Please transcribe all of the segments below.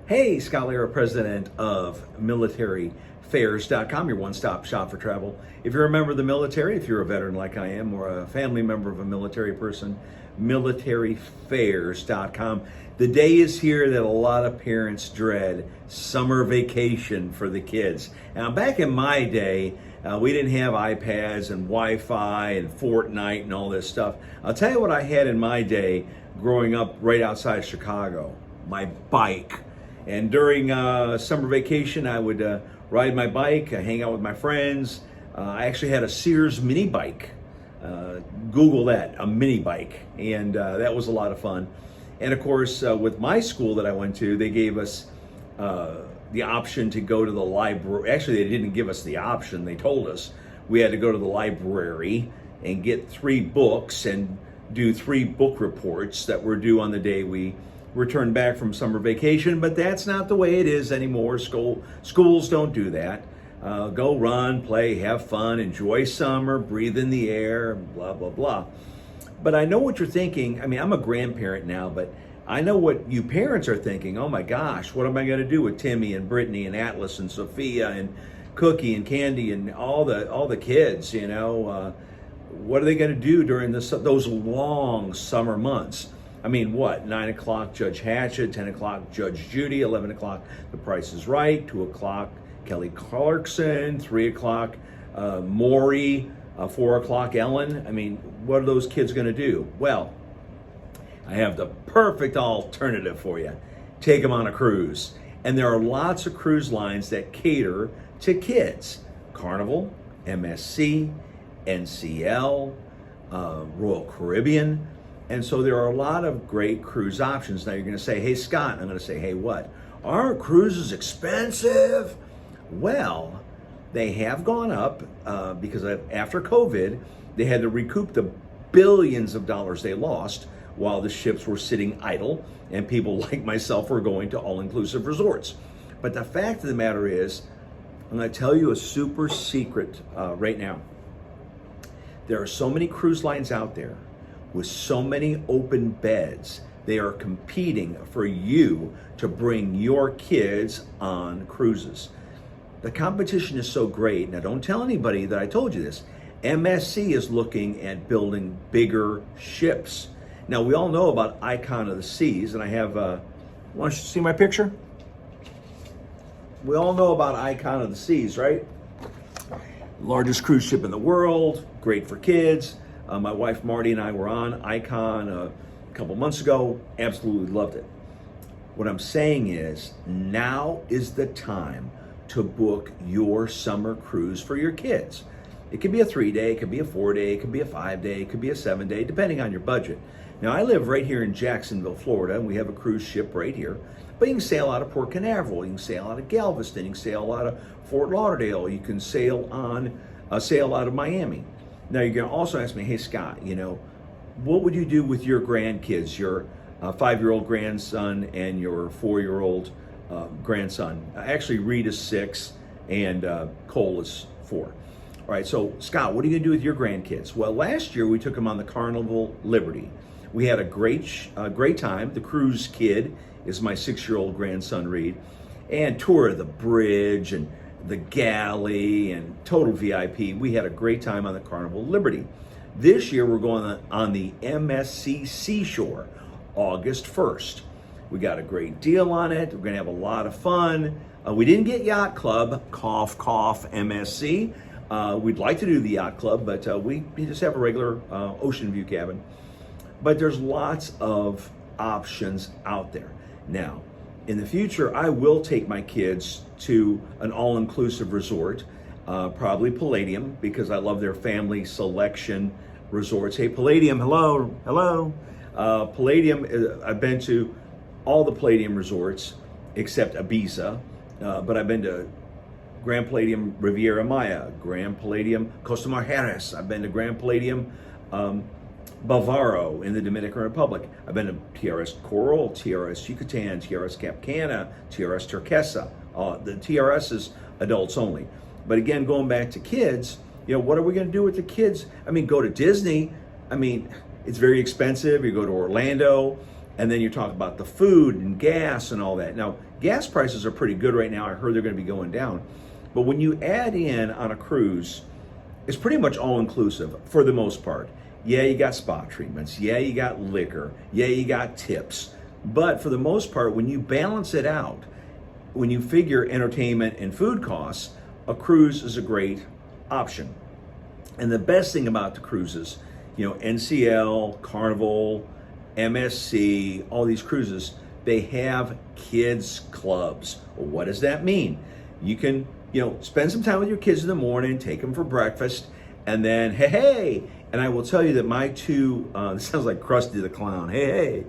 Hey, Scott Lara, president of militaryfairs.com, your one-stop shop for travel. If you're a member of the military, if you're a veteran like I am, or a family member of a military person, militaryfairs.com. The day is here that a lot of parents dread, summer vacation for the kids. Now, back in my day, we didn't have iPads and Wi-Fi and Fortnite and all this stuff. I'll tell you what I had in my day growing up right outside Chicago, my bike. And during summer vacation, I would ride my bike, hang out with my friends. I actually had a Sears mini bike. Google that, a mini bike. And that was a lot of fun. And of course, with my school that I went to, they gave us the option to go to the library. Actually, they didn't give us the option. They told us we had to go to the library and get 3 books and do 3 book reports that were due on the day we returned back from summer vacation. But that's not the way it is anymore. Schools don't do that. Go run, play, have fun, enjoy summer, breathe in the air, blah, blah, blah. But I know what you're thinking. I mean, I'm a grandparent now, but I know what you parents are thinking. Oh my gosh, what am I going to do with Timmy and Brittany and Atlas and Sophia and Cookie and Candy and all the kids? You know, what are they going to do during those long summer months? I mean, what? 9 o'clock, Judge Hatchet. 10 o'clock, Judge Judy. 11 o'clock, The Price is Right. 2 o'clock, Kelly Clarkson. 3 o'clock, Maury. 4 o'clock, Ellen. I mean, what are those kids going to do? Well, I have the perfect alternative for you. Take them on a cruise. And there are lots of cruise lines that cater to kids. Carnival, MSC, NCL, Royal Caribbean. And so there are a lot of great cruise options. Now you're going to say, hey, Scott. I'm going to say, hey, what? Aren't cruises expensive? Well, they have gone up because after COVID, they had to recoup the billions of dollars they lost while the ships were sitting idle and people like myself were going to all-inclusive resorts. But the fact of the matter is, I'm going to tell you a super secret right now. There are so many cruise lines out there with so many open beds. They are competing for you to bring your kids on cruises. The competition is so great. Now, don't tell anybody that I told you this. MSC is looking at building bigger ships. Now, we all know about Icon of the Seas, and I have, want you to see my picture? We all know about Icon of the Seas, right? Largest cruise ship in the world, great for kids. My wife Marty and I were on Icon a couple months ago, absolutely loved it. What I'm saying is, now is the time to book your summer cruise for your kids. It could be a 3-day, it could be a 4-day, it could be a 5-day, it could be a 7-day, depending on your budget. Now, I live right here in Jacksonville, Florida, and we have a cruise ship right here. But you can sail out of Port Canaveral, you can sail out of Galveston, you can sail out of Fort Lauderdale, you can sail out of Miami. Now, you're going to also ask me, hey, Scott, you know, what would you do with your grandkids, your 5-year-old grandson and your 4-year-old grandson? Actually, Reed is 6 and Cole is 4. All right, so Scott, what are you going to do with your grandkids? Well, last year we took them on the Carnival Liberty. We had a great time. The cruise kid is my 6-year-old grandson, Reed, and tour of the bridge and the galley and total VIP. We had a great time on the Carnival Liberty. This year we're going on the MSC Seashore, August 1st. We got a great deal on it. We're gonna have a lot of fun. We didn't get Yacht Club, cough, cough, MSC. We'd like to do the Yacht Club, but we just have a regular ocean view cabin. But there's lots of options out there. Now, in the future, I will take my kids to an all-inclusive resort, probably Palladium, because I love their family selection resorts. Hey, Palladium, hello, hello. Palladium, I've been to all the Palladium resorts except Ibiza, but I've been to Grand Palladium Riviera Maya, Grand Palladium Costa Mujeres. I've been to Grand Palladium Bavaro in the Dominican Republic. I've been to TRS Coral, TRS Yucatan, TRS Cap Cana, TRS Turquesa. The TRS is adults only. But again, going back to kids, you know, what are we going to do with the kids? I mean, go to Disney. I mean, it's very expensive. You go to Orlando, And then you talk about the food and gas and all that. Now, gas prices are pretty good right now. I heard they're going to be going down. But when you add in on a cruise, it's pretty much all inclusive for the most part. Yeah, you got spa treatments. Yeah, you got liquor. Yeah, you got tips. But for the most part, when you balance it out, when you figure entertainment and food costs, a cruise is a great option. And the best thing about the cruises, NCL, Carnival, MSC, all these cruises, they have kids clubs. Well, what does that mean? You can, spend some time with your kids in the morning, take them for breakfast, and then, hey. And I will tell you that my two, this sounds like Krusty the Clown, hey.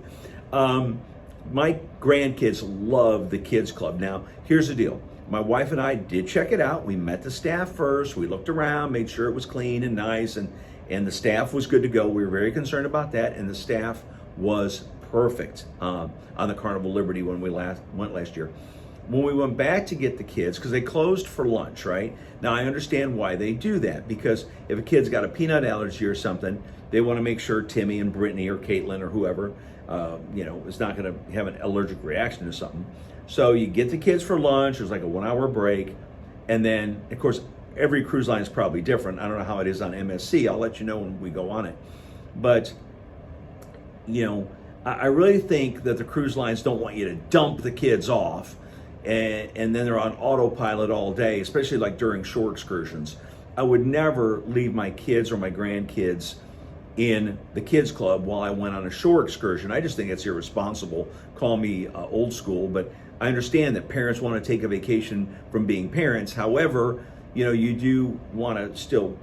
My grandkids love the kids club. Now, here's the deal. My wife and I did check it out. We met the staff first. We looked around, made sure it was clean and nice, and the staff was good to go. We were very concerned about that, and the staff was perfect on the Carnival Liberty when we went last year. When we went back to get the kids, because they closed for lunch, right? Now, I understand why they do that, because if a kid's got a peanut allergy or something, they want to make sure Timmy and Brittany or Caitlin or whoever, is not going to have an allergic reaction to something. So you get the kids for lunch, there's like a 1 hour break, and then, of course, every cruise line is probably different. I don't know how it is on MSC. I'll let you know when we go on it. But, I really think that the cruise lines don't want you to dump the kids off and then they're on autopilot all day, especially like during shore excursions. I would never leave my kids or my grandkids in the kids club while I went on a shore excursion. I just think it's irresponsible. Call me old school, but I understand that parents want to take a vacation from being parents. However, you do want to still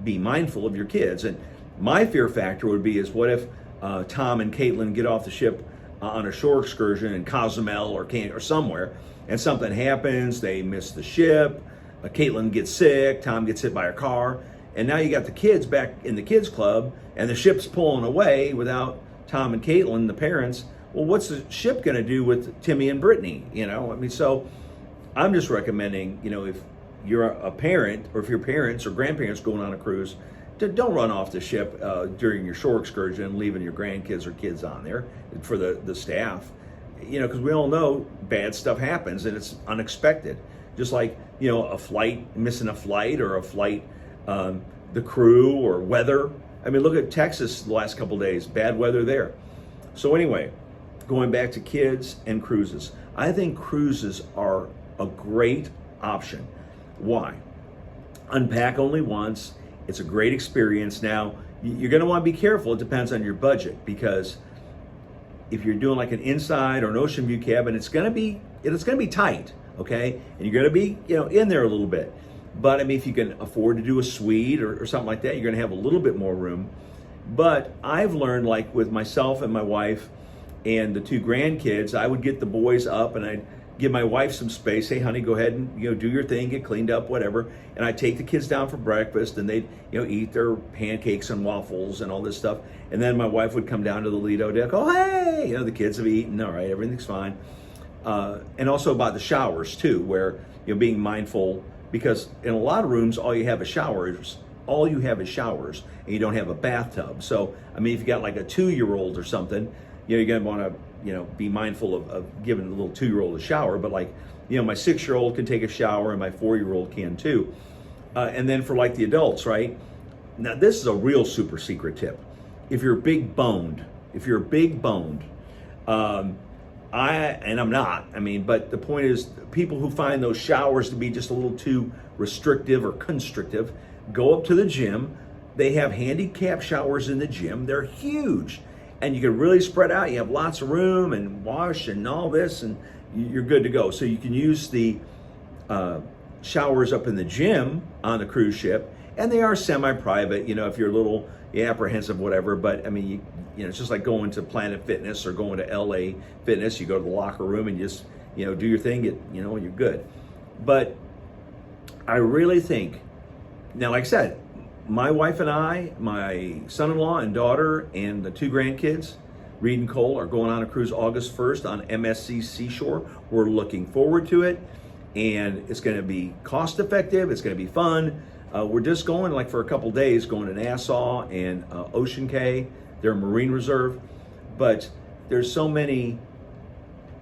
be mindful of your kids. And my fear factor would be is what if Tom and Caitlin get off the ship on a shore excursion in Cozumel or somewhere, and something happens, they miss the ship, Caitlin gets sick, Tom gets hit by a car, and now you got the kids back in the kids club, and the ship's pulling away without Tom and Caitlin, the parents. Well, what's the ship going to do with Timmy and Brittany? So I'm just recommending, if you're a parent, or if your parents or grandparents going on a cruise, don't run off the ship during your shore excursion, leaving your grandkids or kids on there for the staff. Because we all know bad stuff happens and it's unexpected. Just like, a flight, missing a flight, or a flight, the crew or weather. I mean, look at Texas the last couple days, bad weather there. So anyway, going back to kids and cruises, I think cruises are a great option. Why? Unpack only once. It's a great experience. Now, you're going to want to be careful. It depends on your budget, because if you're doing like an inside or an ocean view cabin, it's going to be tight, okay? And you're going to be, in there a little bit. But I mean, if you can afford to do a suite or something like that, you're going to have a little bit more room. But I've learned, like with myself and my wife and the two grandkids, I would get the boys up and I'd give my wife some space. Hey, honey, go ahead and do your thing, get cleaned up, whatever. And I'd take the kids down for breakfast, and they'd eat their pancakes and waffles and all this stuff. And then my wife would come down to the Lido deck. Oh, hey, the kids have eaten. All right, everything's fine. And also about the showers too, where being mindful, because in a lot of rooms all you have is showers, and you don't have a bathtub. So I mean, if you got like a 2-year-old or something, you're gonna want to be mindful of giving the little 2-year-old a shower. But like, my 6-year-old can take a shower, and my 4-year-old can too. And then for like the adults, right? Now this is a real super secret tip. If you're big boned, I'm not. But the point is, people who find those showers to be just a little too restrictive or constrictive, go up to the gym. They have handicap showers in the gym. They're huge. And you can really spread out. You have lots of room and wash and all this, and you're good to go. So you can use the showers up in the gym on the cruise ship, and they are semi-private, if you're a little apprehensive, whatever. But I mean, it's just like going to Planet Fitness or going to LA Fitness. You go to the locker room and just, do your thing, you're good. But I really think, now, like I said, my wife and I, my son-in-law and daughter, and the 2 grandkids, Reed and Cole, are going on a cruise August 1st on MSC Seashore. We're looking forward to it, and it's going to be cost-effective. It's going to be fun. We're just going like for a couple days, going to Nassau and Ocean Cay, their marine reserve. But there's so many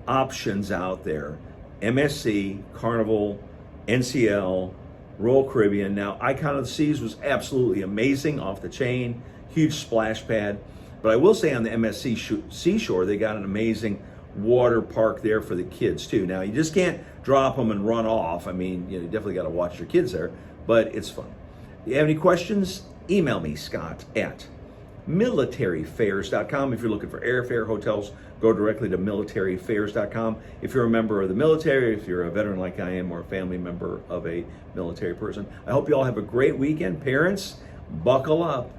options out there. MSC, Carnival, NCL, Royal Caribbean. Now, Icon of the Seas was absolutely amazing, off the chain, huge splash pad. But I will say on the MSC Seashore, they got an amazing water park there for the kids too. Now, you just can't drop them and run off. I mean, you definitely got to watch your kids there, but it's fun. If you have any questions, email me, Scott at militaryfairs.com. If you're looking for airfare, hotels, go directly to militaryfairs.com. If you're a member of the military, if you're a veteran like I am, or a family member of a military person, I hope you all have a great weekend. Parents, buckle up.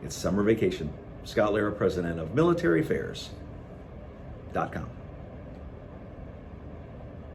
It's summer vacation. Scott Lara, president of militaryfairs.com.